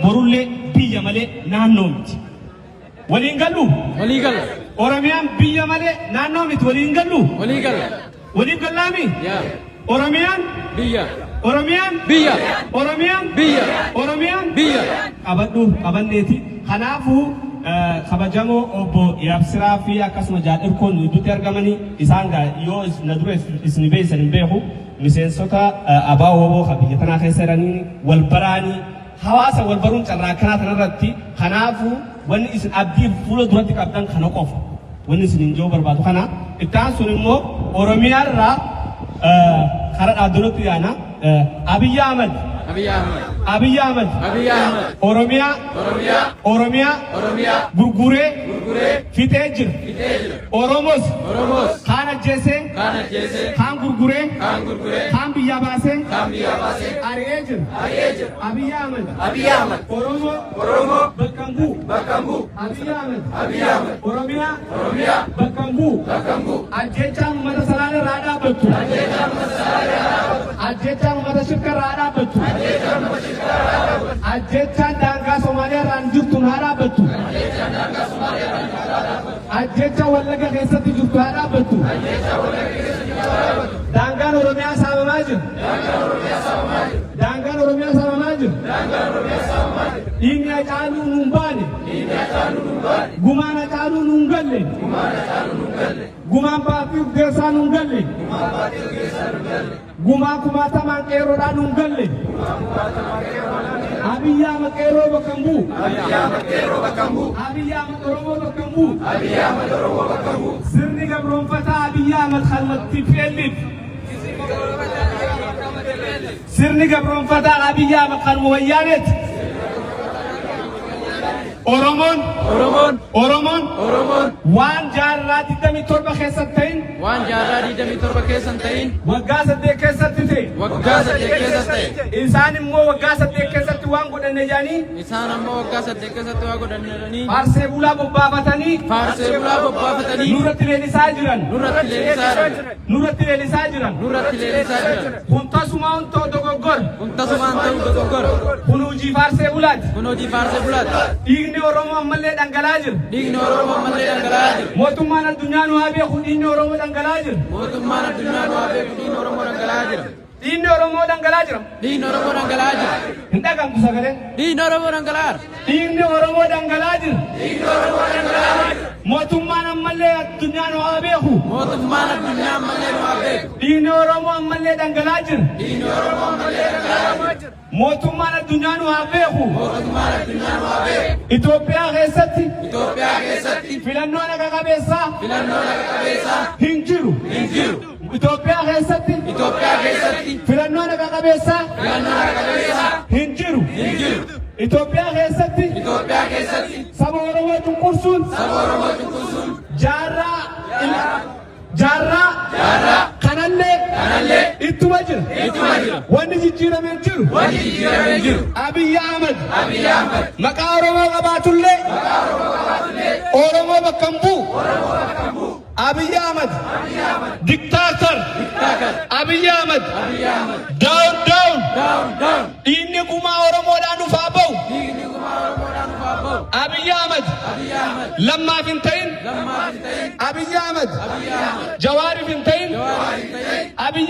borulle biyya malee naannoo miti. Waliin gallu. Walii galla. Oromiyaan biyya malee naannoo miti waliin gallu. Walii galla. Waliin gallaami. Oromiyaan biyya. Oromiyaan biyya. Oromiyaan biyya. Oromiyaan biyya. Qabadhu qabanneeti. Kanaafuu kabajamoo obbo Yaabsiraa fi akkasuma jaadhirkoon iddootti argamanii isaan yoo na dura isin beeysan hin beeku miseensota abaa woboo biyya tanaa keessa jiranii wal baraanii hawaasa wal baruun carraa akkanaa kanarratti kanaafuu wanni isin abdii fuula duratti qabdan kana qofa wanni isin hin jiru barbaadu kana ittaan sun immoo Oromiyaarraa karaa dhaabbatutti yaana Abiyyi Ahmed Abiy Ahmed Oromiyaa gurguree fitee jira Oromos kaan ajjeesee kaan gurguree kaan biyya baasee ari'ee jira Abiy Ahmed Oromoo bakka hin bu'u Abiy Ahmed Oromiyaa bakka hin bu'u ajjechaan uummata salaale irraa dhaabbattu ajjechaan uummata shirka irraa dhaabbattu ajjechaan daangaa Somaaliyaa irraan jirtu haa dhaabbattu ajjecha Wallagga keessatti jirtu haa dhaabbattu daangaan Oromiyaa saamamaa jira daangaan Oromiyaa saamamaa jira dhiigni Hacaaluu nuun baane gumaan Hacaaluu nuun galle gumaan Baatii Urgeessaa nuun galle gumaa kumaatamaan qeerroodhaa nuun galle Abiy Ahmed qeerroo bakka hin bu'u Abiy Ahmed Oromoo bakka hin bu'u sirni gabroonfataa Abiy Ahmed kalmatti feelliif sirni gabroonfataa Abiy Ahmed kalma wayyaaneeti Oromoon waan jaarraa 27 keessatti ta'in waggaa 8 keessatti ta'e isaan immoo waggaa 8 keessatti waan godhanne jedhanii faarsee bulaa bobbaafatanii nurratti leellisaa jiran kun tasuma ontoo dogoggora kun hojii faarsee bulaati dhiigni Oromoo ammallee dhangala'aa jira mootummaan addunyaa nu haa beeku dhiigni Oromoo dhangala'aa jira dhiigni Oromoo dhangala'aa jira hin dhagamtu sagalee dhiigni Oromoo dhangala'aa jira mootummaan ammallee addunyaa nu haa beeku dhiigni Oromoo ammallee dhangala'aa jira mootummaan addunyaa nu haa beeku Itoophiyaa keessatti filannoon akka qabeessaa hin jiru Itoophiyaa keessatti filannoon akka qabeessaa hin jiru Itoophiyaa keessatti saba Oromoo cunqursuun jaarraa kanallee ittuma jira wanni jijjiiramee jiru Abiy Ahmed maqaa Oromoo qabaatullee Oromoo bakka hin bu'u Abiy Ahmed diktaator Abiy Ahmed down dhiigni gumaa Oromoodhaan dhufaa ba'u Abiy Ahmed lammaaf hin ta'in Abiy Ahmed jawaariif hin ta'in Abiy